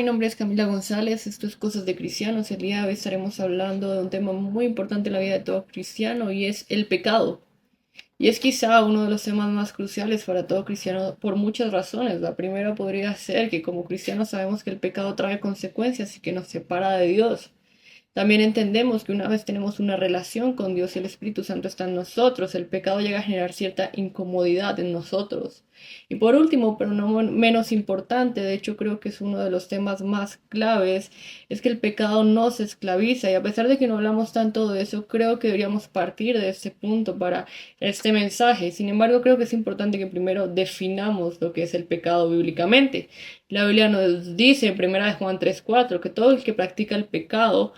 nombre es Camila González, esto es Cosas de Cristianos. El día de hoy estaremos hablando de un tema muy importante en la vida de todo cristiano y es el pecado. Y es quizá uno de los temas más cruciales para todo cristiano por muchas razones. La primera podría ser que como cristianos sabemos que el pecado trae consecuencias y que nos separa de Dios. También entendemos que una vez tenemos una relación con Dios y el Espíritu Santo está en nosotros, el pecado llega a generar cierta incomodidad en nosotros. Y por último, pero no menos importante, de hecho creo que es uno de los temas más claves, es que el pecado nos esclaviza. Y a pesar de que no hablamos tanto de eso, creo que deberíamos partir de este punto para este mensaje. Sin embargo, creo que es importante que primero definamos lo que es el pecado bíblicamente. La Biblia nos dice en 1 Juan 3:4 que todo el que practica el pecado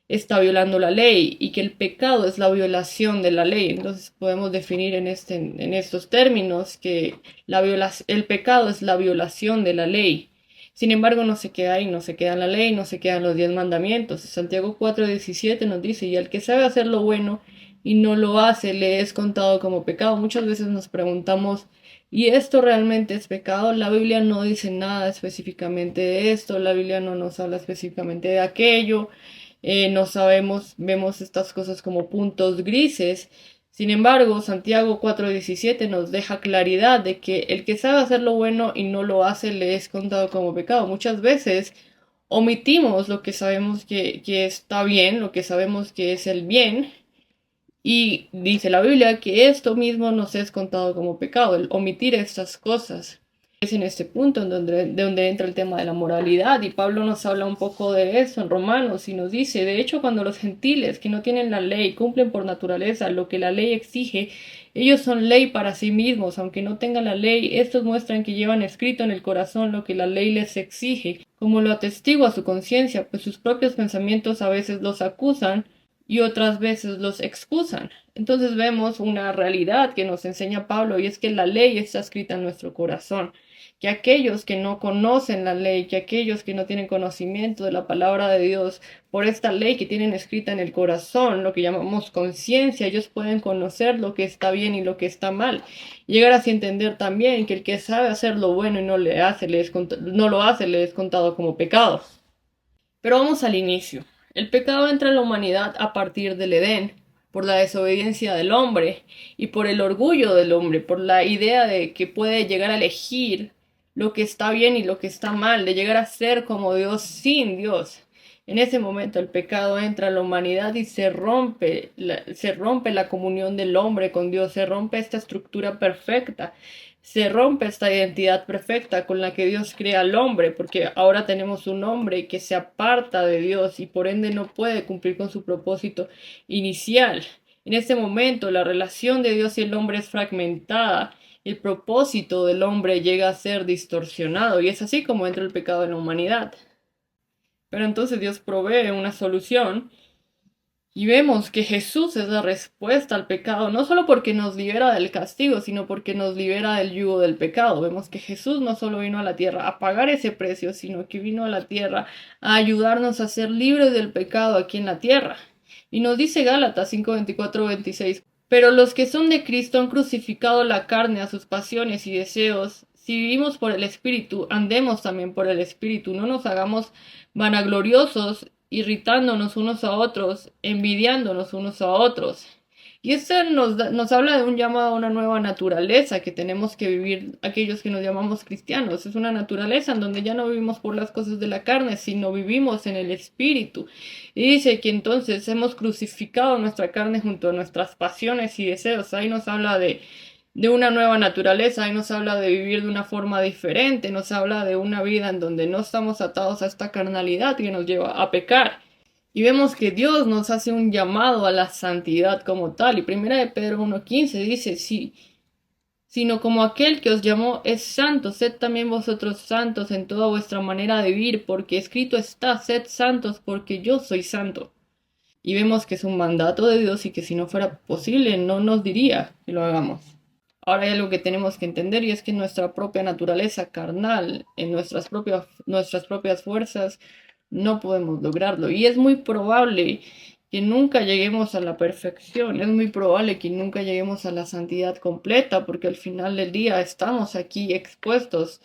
está violando la ley y que el pecado es la violación de la ley. Entonces podemos definir en estos términos que el pecado es la violación de la ley. Sin embargo, no se queda ahí, no se queda en la ley, no se quedan los 10 mandamientos. Santiago 4:17 nos dice, y al que sabe hacer lo bueno y no lo hace, le es contado como pecado. Muchas veces nos preguntamos, ¿y esto realmente es pecado? La Biblia no dice nada específicamente de esto, la Biblia no nos habla específicamente de aquello. No sabemos, vemos estas cosas como puntos grises. Sin embargo, Santiago 4:17 nos deja claridad de que el que sabe hacer lo bueno y no lo hace le es contado como pecado. Muchas veces omitimos lo que sabemos que está bien, lo que sabemos que es el bien, y dice la Biblia que esto mismo nos es contado como pecado, el omitir estas cosas. Es en este punto de donde entra el tema de la moralidad, y Pablo nos habla un poco de eso en Romanos y nos dice, de hecho, cuando los gentiles que no tienen la ley cumplen por naturaleza lo que la ley exige, ellos son ley para sí mismos, aunque no tengan la ley, estos muestran que llevan escrito en el corazón lo que la ley les exige, como lo atestigua su conciencia, pues sus propios pensamientos a veces los acusan y otras veces los excusan. Entonces vemos una realidad que nos enseña Pablo, y es que la ley está escrita en nuestro corazón, que aquellos que no conocen la ley, que aquellos que no tienen conocimiento de la palabra de Dios, por esta ley que tienen escrita en el corazón, lo que llamamos conciencia, ellos pueden conocer lo que está bien y lo que está mal. Llegar así a entender también que el que sabe hacer lo bueno y no no lo hace, le es contado como pecado. Pero vamos al inicio. El pecado entra en la humanidad a partir del Edén, por la desobediencia del hombre y por el orgullo del hombre, por la idea de que puede llegar a elegir lo que está bien y lo que está mal, de llegar a ser como Dios sin Dios. En ese momento el pecado entra en la humanidad y se rompe la comunión del hombre con Dios, se rompe esta estructura perfecta, se rompe esta identidad perfecta con la que Dios crea al hombre, porque ahora tenemos un hombre que se aparta de Dios y por ende no puede cumplir con su propósito inicial. En este momento la relación de Dios y el hombre es fragmentada, el propósito del hombre llega a ser distorsionado, y es así como entra el pecado en la humanidad. Pero entonces Dios provee una solución y vemos que Jesús es la respuesta al pecado, no solo porque nos libera del castigo, sino porque nos libera del yugo del pecado. Vemos que Jesús no solo vino a la tierra a pagar ese precio, sino que vino a la tierra a ayudarnos a ser libres del pecado aquí en la tierra. Y nos dice Gálatas 5:24-26, pero los que son de Cristo han crucificado la carne a sus pasiones y deseos. Si vivimos por el Espíritu, andemos también por el Espíritu, no nos hagamos vanagloriosos, irritándonos unos a otros, envidiándonos unos a otros. Y esto nos habla de un llamado a una nueva naturaleza que tenemos que vivir aquellos que nos llamamos cristianos. Es una naturaleza en donde ya no vivimos por las cosas de la carne, sino vivimos en el Espíritu. Y dice que entonces hemos crucificado nuestra carne junto a nuestras pasiones y deseos. Ahí nos habla de una nueva naturaleza, y nos habla de vivir de una forma diferente, nos habla de una vida en donde no estamos atados a esta carnalidad que nos lleva a pecar. Y vemos que Dios nos hace un llamado a la santidad como tal. Y primera de Pedro 1:15 dice, sí, sino como aquel que os llamó es santo, sed también vosotros santos en toda vuestra manera de vivir, porque escrito está, sed santos porque yo soy santo. Y vemos que es un mandato de Dios y que si no fuera posible no nos diría que lo hagamos. Ahora hay algo que tenemos que entender, y es que nuestra propia naturaleza carnal, en nuestras propias fuerzas, no podemos lograrlo. Y es muy probable que nunca lleguemos a la perfección. Es muy probable que nunca lleguemos a la santidad completa, porque al final del día estamos aquí expuestos.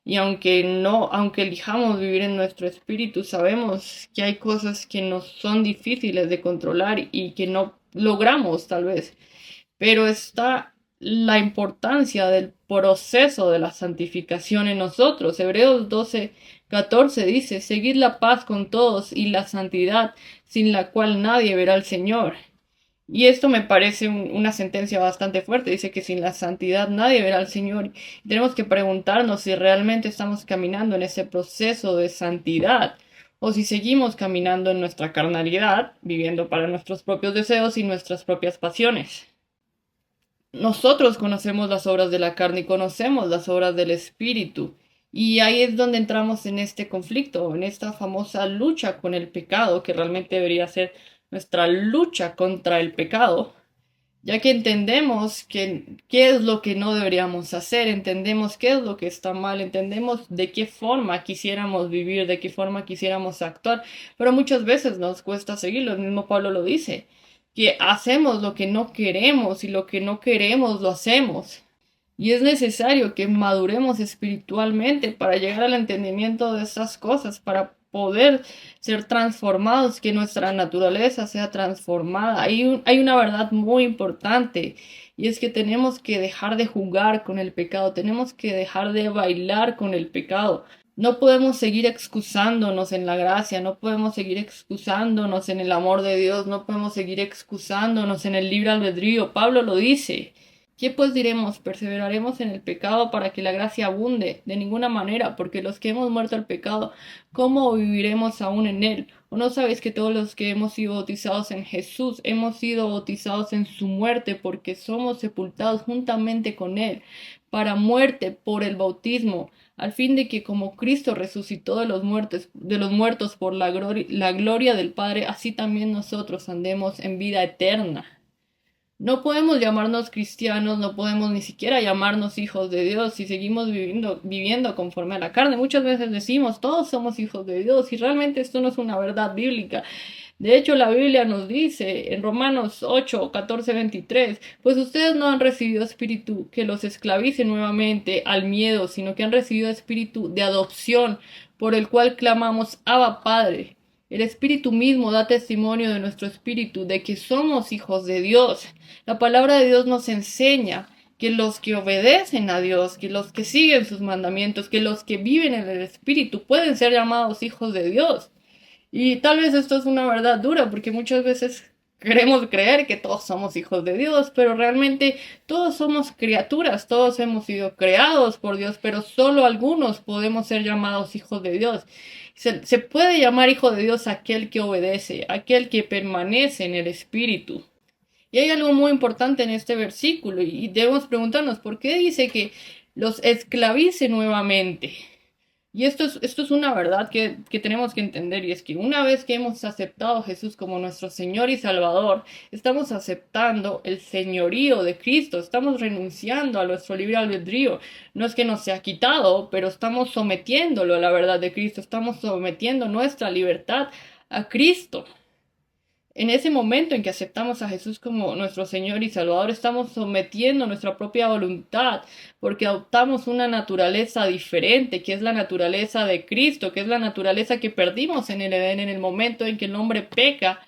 Y aunque elijamos vivir en nuestro espíritu, sabemos que hay cosas que nos son difíciles de controlar y que no logramos tal vez. Pero está la importancia del proceso de la santificación en nosotros. Hebreos 12:14 dice, seguid la paz con todos y la santidad, sin la cual nadie verá al Señor. Y esto me parece una sentencia bastante fuerte. Dice que sin la santidad nadie verá al Señor. Y tenemos que preguntarnos si realmente estamos caminando en ese proceso de santidad o si seguimos caminando en nuestra carnalidad, viviendo para nuestros propios deseos y nuestras propias pasiones. Nosotros conocemos las obras de la carne y conocemos las obras del espíritu. Y ahí es donde entramos en este conflicto, en esta famosa lucha con el pecado, que realmente debería ser nuestra lucha contra el pecado, ya que entendemos qué es lo que no deberíamos hacer, entendemos qué es lo que está mal, entendemos de qué forma quisiéramos vivir, de qué forma quisiéramos actuar, pero muchas veces nos cuesta seguirlo. El mismo Pablo lo dice, que hacemos lo que no queremos y lo que no queremos lo hacemos. Y es necesario que maduremos espiritualmente para llegar al entendimiento de estas cosas, para poder ser transformados, que nuestra naturaleza sea transformada. Hay una verdad muy importante y es que tenemos que dejar de jugar con el pecado, tenemos que dejar de bailar con el pecado. No podemos seguir excusándonos en la gracia, no podemos seguir excusándonos en el amor de Dios, no podemos seguir excusándonos en el libre albedrío. Pablo lo dice. ¿Qué pues diremos? ¿Perseveraremos en el pecado para que la gracia abunde? De ninguna manera, porque los que hemos muerto al pecado, ¿cómo viviremos aún en él? ¿O no sabéis que todos los que hemos sido bautizados en Jesús, hemos sido bautizados en su muerte, porque somos sepultados juntamente con él, para muerte por el bautismo, al fin de que como Cristo resucitó de los muertos por la gloria del Padre, así también nosotros andemos en vida eterna? No podemos llamarnos cristianos, no podemos ni siquiera llamarnos hijos de Dios si seguimos viviendo conforme a la carne. Muchas veces decimos, todos somos hijos de Dios y realmente esto no es una verdad bíblica. De hecho, la Biblia nos dice en Romanos 8:14-23, pues ustedes no han recibido espíritu que los esclavice nuevamente al miedo, sino que han recibido espíritu de adopción, por el cual clamamos, Abba Padre. El Espíritu mismo da testimonio de nuestro espíritu de que somos hijos de Dios. La palabra de Dios nos enseña que los que obedecen a Dios, que los que siguen sus mandamientos, que los que viven en el Espíritu pueden ser llamados hijos de Dios. Y tal vez esto es una verdad dura, porque muchas veces queremos creer que todos somos hijos de Dios, pero realmente todos somos criaturas, todos hemos sido creados por Dios, pero solo algunos podemos ser llamados hijos de Dios. Se puede llamar hijo de Dios aquel que obedece, aquel que permanece en el Espíritu. Y hay algo muy importante en este versículo y debemos preguntarnos, ¿por qué dice que los esclavice nuevamente? Y esto es una verdad que tenemos que entender, y es que una vez que hemos aceptado a Jesús como nuestro Señor y Salvador, estamos aceptando el señorío de Cristo, estamos renunciando a nuestro libre albedrío. No es que nos sea quitado, pero estamos sometiéndolo a la verdad de Cristo, estamos sometiendo nuestra libertad a Cristo. En ese momento en que aceptamos a Jesús como nuestro Señor y Salvador, estamos sometiendo nuestra propia voluntad, porque adoptamos una naturaleza diferente, que es la naturaleza de Cristo, que es la naturaleza que perdimos en el Edén en el momento en que el hombre peca,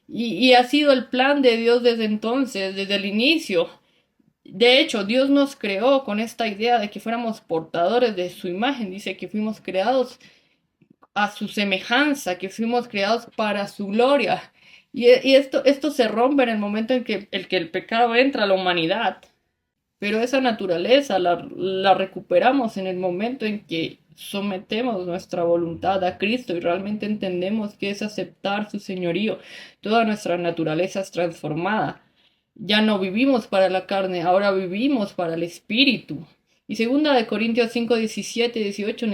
y ha sido el plan de Dios desde entonces, desde el inicio. De hecho, Dios nos creó con esta idea de que fuéramos portadores de su imagen. Dice que fuimos creados a su semejanza, que fuimos creados para su gloria. Y esto se rompe en el momento en que el pecado entra a la humanidad. Pero esa naturaleza la recuperamos en el momento en que sometemos nuestra voluntad a Cristo y realmente entendemos que es aceptar su señorío. Toda nuestra naturaleza es transformada. Ya no vivimos para la carne, ahora vivimos para el espíritu. Y segunda de Corintios 5, 17, 18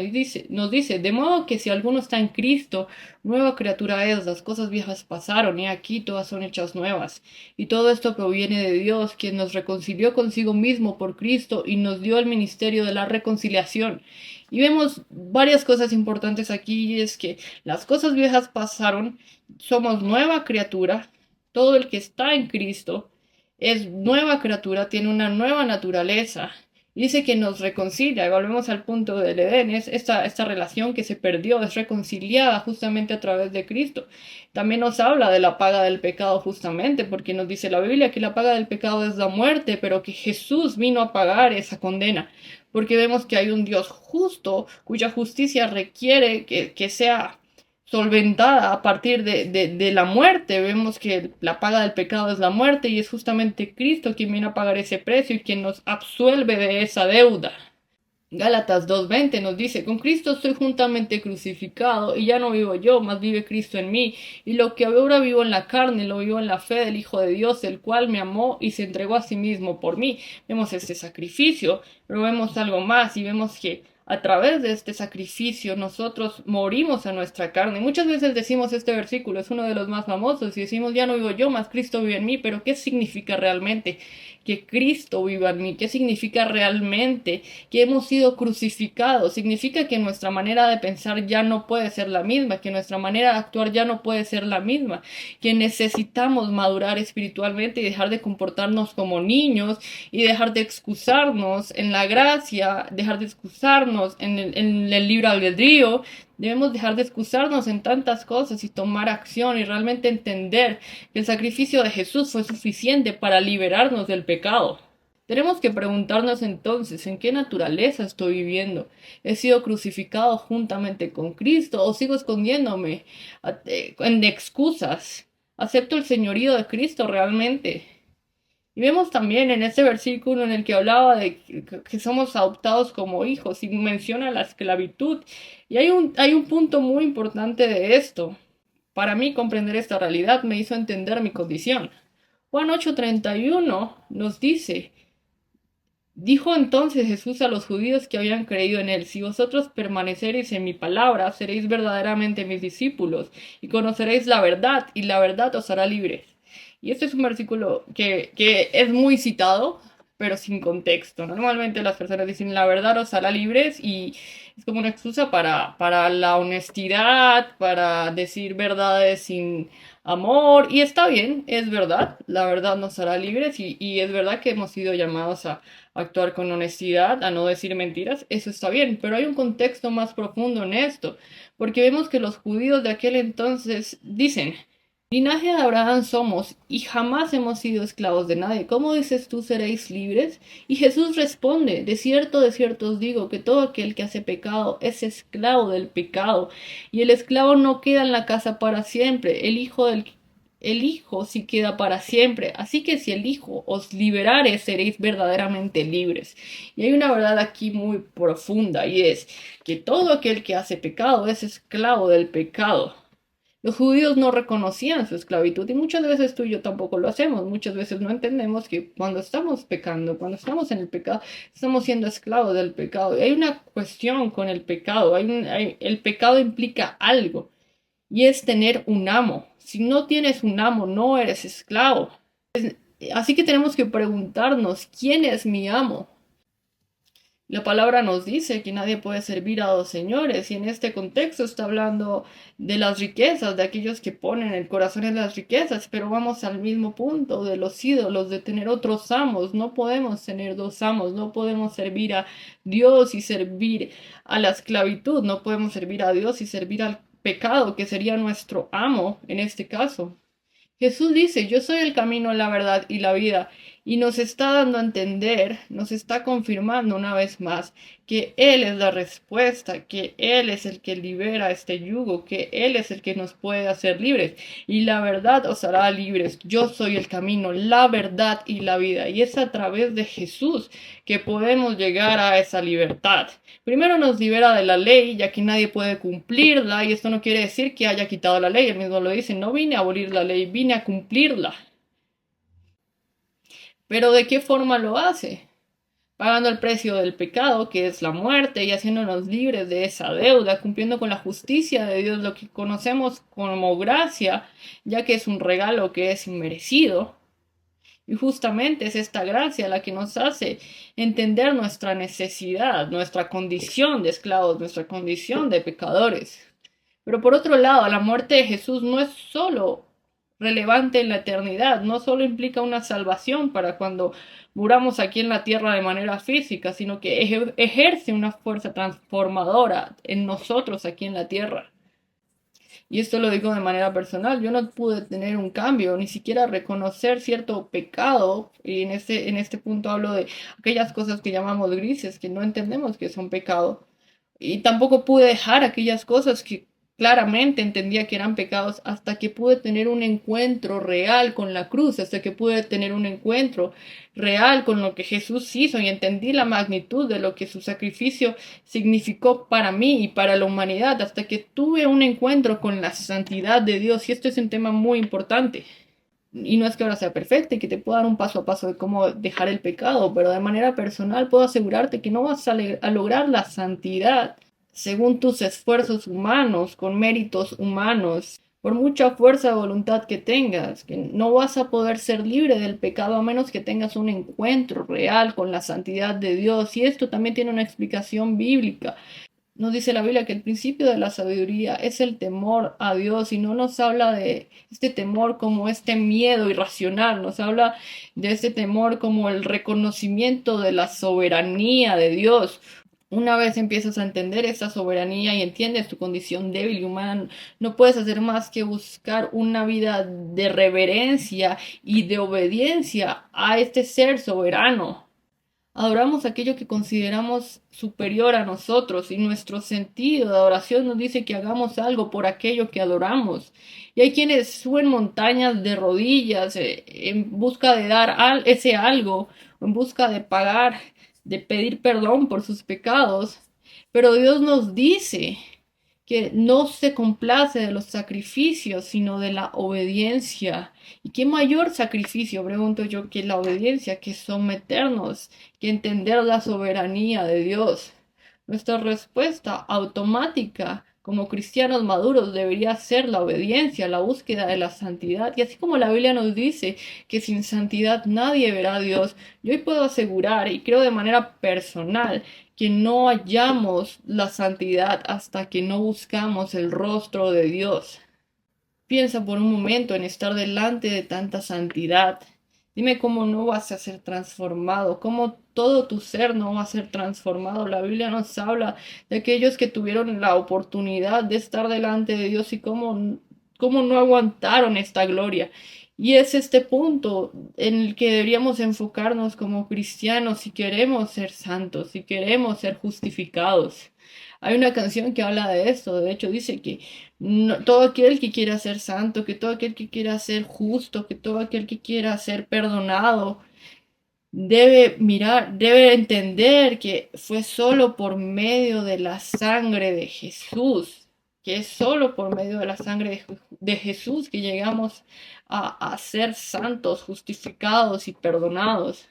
nos dice, de modo que si alguno está en Cristo, nueva criatura es, las cosas viejas pasaron, y aquí todas son hechas nuevas. Y todo esto proviene de Dios, quien nos reconcilió consigo mismo por Cristo y nos dio el ministerio de la reconciliación. Y vemos varias cosas importantes aquí, y es que las cosas viejas pasaron, somos nueva criatura, todo el que está en Cristo es nueva criatura, tiene una nueva naturaleza. Dice que nos reconcilia, y volvemos al punto del Edén, es esta relación que se perdió, es reconciliada justamente a través de Cristo. También nos habla de la paga del pecado justamente, porque nos dice la Biblia que la paga del pecado es la muerte, pero que Jesús vino a pagar esa condena, porque vemos que hay un Dios justo cuya justicia requiere que sea solventada a partir de la muerte. Vemos que la paga del pecado es la muerte y es justamente Cristo quien viene a pagar ese precio y quien nos absuelve de esa deuda. Gálatas 2:20 nos dice, con Cristo estoy juntamente crucificado y ya no vivo yo, mas vive Cristo en mí. Y lo que ahora vivo en la carne, lo vivo en la fe del Hijo de Dios, el cual me amó y se entregó a sí mismo por mí. Vemos este sacrificio, pero vemos algo más y vemos que a través de este sacrificio nosotros morimos a nuestra carne. Muchas veces decimos este versículo, es uno de los más famosos, y decimos, ya no vivo yo, mas Cristo vive en mí, pero ¿qué significa realmente que Cristo viva en mí? ¿Qué significa realmente que hemos sido crucificados? Significa que nuestra manera de pensar ya no puede ser la misma, que nuestra manera de actuar ya no puede ser la misma, que necesitamos madurar espiritualmente y dejar de comportarnos como niños y dejar de excusarnos en la gracia, dejar de excusarnos en el libre albedrío. Debemos dejar de excusarnos en tantas cosas y tomar acción y realmente entender que el sacrificio de Jesús fue suficiente para liberarnos del pecado. Tenemos que preguntarnos entonces, ¿en qué naturaleza estoy viviendo? ¿He sido crucificado juntamente con Cristo o sigo escondiéndome en excusas? ¿Acepto el señorío de Cristo realmente? Y vemos también en ese versículo en el que hablaba de que somos adoptados como hijos y menciona la esclavitud. Y hay un punto muy importante de esto. Para mí comprender esta realidad me hizo entender mi condición. Juan 8:31 nos dice, dijo entonces Jesús a los judíos que habían creído en él, si vosotros permaneceréis en mi palabra, seréis verdaderamente mis discípulos y conoceréis la verdad y la verdad os hará libres. Y este es un versículo que es muy citado, pero sin contexto. Normalmente las personas dicen la verdad os hará libres y es como una excusa para la honestidad, para decir verdades sin amor. Y está bien, es verdad, la verdad nos hará libres y es verdad que hemos sido llamados a actuar con honestidad, a no decir mentiras. Eso está bien, pero hay un contexto más profundo en esto, porque vemos que los judíos de aquel entonces dicen, linaje de Abraham somos y jamás hemos sido esclavos de nadie. ¿Cómo dices tú seréis libres? Y Jesús responde, de cierto os digo que todo aquel que hace pecado es esclavo del pecado. Y el esclavo no queda en la casa para siempre, el Hijo sí queda para siempre. Así que si el Hijo os liberare, seréis verdaderamente libres. Y hay una verdad aquí muy profunda y es que todo aquel que hace pecado es esclavo del pecado. Los judíos no reconocían su esclavitud y muchas veces tú y yo tampoco lo hacemos. Muchas veces no entendemos que cuando estamos pecando, cuando estamos en el pecado, estamos siendo esclavos del pecado. Y hay una cuestión con el pecado. El pecado implica algo y es tener un amo. Si no tienes un amo, no eres esclavo. Así que tenemos que preguntarnos, ¿quién es mi amo? La palabra nos dice que nadie puede servir a dos señores y en este contexto está hablando de las riquezas, de aquellos que ponen el corazón en las riquezas, pero vamos al mismo punto de los ídolos, de tener otros amos. No podemos tener dos amos, no podemos servir a Dios y servir a la esclavitud, no podemos servir a Dios y servir al pecado, que sería nuestro amo en este caso. Jesús dice, yo soy el camino, la verdad y la vida, y nos está dando a entender, nos está confirmando una vez más que Él es la respuesta, que Él es el que libera este yugo, que Él es el que nos puede hacer libres, y la verdad os hará libres. Yo soy el camino, la verdad y la vida, y es a través de Jesús que podemos llegar a esa libertad. Primero nos libera de la ley, ya que nadie puede cumplirla, y esto no quiere decir que haya quitado la ley, él mismo lo dice, no vine a abolir la ley, vine a cumplirla. Pero ¿de qué forma lo hace? pagando el precio del pecado, que es la muerte, y haciéndonos libres de esa deuda, cumpliendo con la justicia de Dios, lo que conocemos como gracia, ya que es un regalo que es inmerecido. Y justamente es esta gracia la que nos hace entender nuestra necesidad, nuestra condición de esclavos, nuestra condición de pecadores. Pero por otro lado, la muerte de Jesús no es solo relevante en la eternidad, no solo implica una salvación para cuando muramos aquí en la tierra de manera física, sino que ejerce una fuerza transformadora en nosotros aquí en la tierra. Y esto lo digo de manera personal, yo no pude tener un cambio, ni siquiera reconocer cierto pecado, y en este punto hablo de aquellas cosas que llamamos grises, que no entendemos que son pecado. Y tampoco pude dejar aquellas cosas que claramente entendía que eran pecados hasta que pude tener un encuentro real con la cruz, hasta que pude tener un encuentro real con lo que Jesús hizo y entendí la magnitud de lo que su sacrificio significó para mí y para la humanidad, hasta que tuve un encuentro con la santidad de Dios. Y esto es un tema muy importante. Y no es que ahora sea perfecta y que te pueda dar un paso a paso de cómo dejar el pecado, pero de manera personal puedo asegurarte que no vas a lograr la santidad según tus esfuerzos humanos, con méritos humanos, por mucha fuerza de voluntad que tengas, que no vas a poder ser libre del pecado a menos que tengas un encuentro real con la santidad de Dios. Y esto también tiene una explicación bíblica. Nos dice la Biblia que el principio de la sabiduría es el temor a Dios y no nos habla de este temor como este miedo irracional, nos habla de este temor como el reconocimiento de la soberanía de Dios. Una vez empiezas a entender esa soberanía y entiendes tu condición débil y humana, no puedes hacer más que buscar una vida de reverencia y de obediencia a este ser soberano. Adoramos aquello que consideramos superior a nosotros y nuestro sentido de adoración nos dice que hagamos algo por aquello que adoramos. Y hay quienes suben montañas de rodillas en busca de dar ese algo, en busca de pagar, de pedir perdón por sus pecados. Pero Dios nos dice que no se complace de los sacrificios, sino de la obediencia. ¿Y qué mayor sacrificio, pregunto yo, que la obediencia, que someternos, que entender la soberanía de Dios? Nuestra respuesta automática como cristianos maduros debería ser la obediencia, la búsqueda de la santidad. Y así como la Biblia nos dice que sin santidad nadie verá a Dios, yo hoy puedo asegurar, y creo de manera personal, que no hallamos la santidad hasta que no buscamos el rostro de Dios. Piensa por un momento en estar delante de tanta santidad. Dime cómo no vas a ser transformado, cómo todo tu ser no va a ser transformado. La Biblia nos habla de aquellos que tuvieron la oportunidad de estar delante de Dios y cómo no aguantaron esta gloria. Y es este punto en el que deberíamos enfocarnos como cristianos si queremos ser santos, si queremos ser justificados. Hay una canción que habla de esto, de hecho dice que todo aquel que quiera ser santo, que todo aquel que quiera ser justo, que todo aquel que quiera ser perdonado, debe mirar, debe entender que fue solo por medio de la sangre de Jesús, que es solo por medio de la sangre de Jesús que llegamos a ser santos, justificados y perdonados.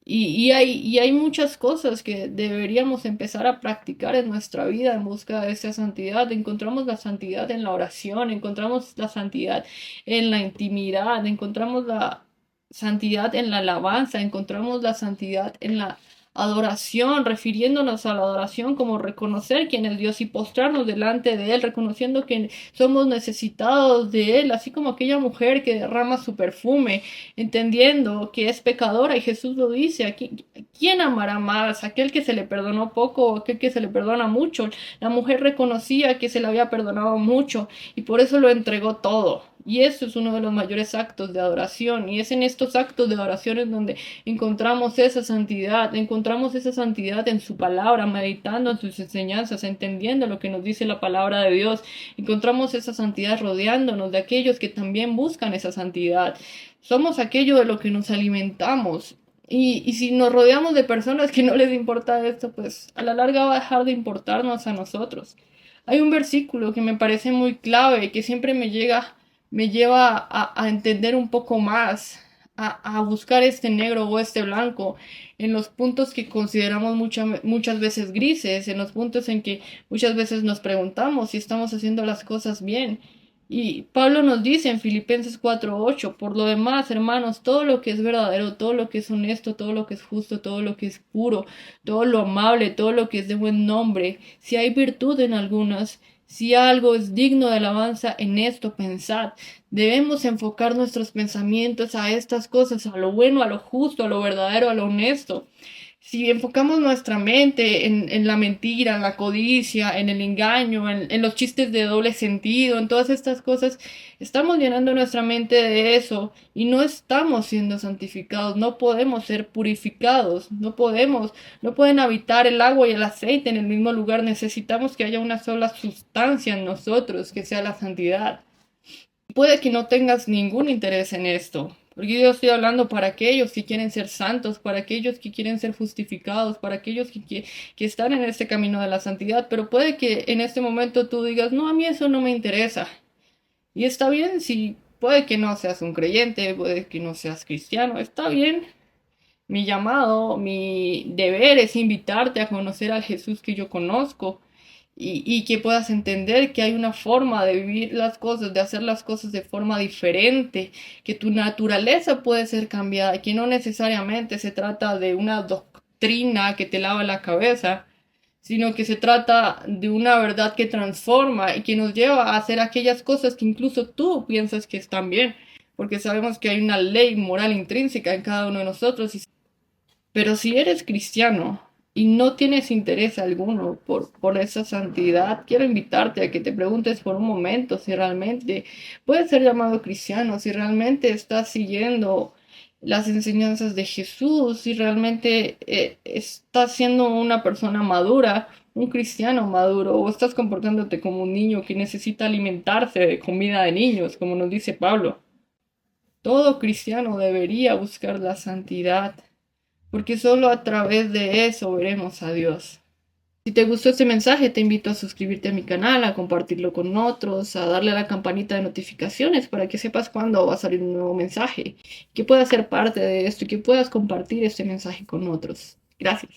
Y hay muchas cosas que deberíamos empezar a practicar en nuestra vida en busca de esa santidad. Encontramos la santidad en la oración, encontramos la santidad en la intimidad, encontramos la santidad en la alabanza, encontramos la santidad en la adoración, refiriéndonos a la adoración como reconocer quién es Dios y postrarnos delante de Él, reconociendo que somos necesitados de Él, así como aquella mujer que derrama su perfume entendiendo que es pecadora y Jesús lo dice, aquí, ¿quién amará más? ¿Aquel que se le perdonó poco o aquel que se le perdona mucho? La mujer reconocía que se le había perdonado mucho y por eso lo entregó todo. Y eso es uno de los mayores actos de adoración. Y es en estos actos de adoración en donde encontramos esa santidad en su palabra, meditando en sus enseñanzas, entendiendo lo que nos dice la palabra de Dios. Encontramos esa santidad rodeándonos de aquellos que también buscan esa santidad. Somos aquello de lo que nos alimentamos. Y si nos rodeamos de personas que no les importa esto, pues a la larga va a dejar de importarnos a nosotros. Hay un versículo que me parece muy clave, que siempre me lleva a entender un poco más a buscar este negro o este blanco en los puntos que consideramos muchas veces grises, en los puntos en que muchas veces nos preguntamos si estamos haciendo las cosas bien. Y Pablo nos dice en Filipenses 4:8, por lo demás, hermanos, todo lo que es verdadero, todo lo que es honesto, todo lo que es justo, todo lo que es puro, todo lo amable, todo lo que es de buen nombre, si hay virtud en algunas, si algo es digno de alabanza, en esto pensad. Debemos enfocar nuestros pensamientos a estas cosas, a lo bueno, a lo justo, a lo verdadero, a lo honesto. Si enfocamos nuestra mente en la mentira, en la codicia, en el engaño, en los chistes de doble sentido, en todas estas cosas, estamos llenando nuestra mente de eso y no estamos siendo santificados, no podemos ser purificados, no pueden habitar el agua y el aceite en el mismo lugar, necesitamos que haya una sola sustancia en nosotros, que sea la santidad. Puede que no tengas ningún interés en esto, porque yo estoy hablando para aquellos que quieren ser santos, para aquellos que quieren ser justificados, para aquellos que están en este camino de la santidad, pero puede que en este momento tú digas, no, a mí eso no me interesa. Y está bien si puede que no seas un creyente, puede que no seas cristiano, está bien. Mi llamado, mi deber es invitarte a conocer al Jesús que yo conozco y que puedas entender que hay una forma de vivir las cosas, de hacer las cosas de forma diferente, que tu naturaleza puede ser cambiada y que no necesariamente se trata de una doctrina que te lava la cabeza, sino que se trata de una verdad que transforma y que nos lleva a hacer aquellas cosas que incluso tú piensas que están bien, porque sabemos que hay una ley moral intrínseca en cada uno de nosotros. Pero si eres cristiano y no tienes interés alguno por esa santidad, quiero invitarte a que te preguntes por un momento si realmente puedes ser llamado cristiano, si realmente estás siguiendo las enseñanzas de Jesús, si realmente estás siendo una persona madura, un cristiano maduro, o estás comportándote como un niño que necesita alimentarse de comida de niños, como nos dice Pablo. Todo cristiano debería buscar la santidad, porque solo a través de eso veremos a Dios. Si te gustó este mensaje, te invito a suscribirte a mi canal, a compartirlo con otros, a darle a la campanita de notificaciones para que sepas cuándo va a salir un nuevo mensaje, que puedas ser parte de esto y que puedas compartir este mensaje con otros. Gracias.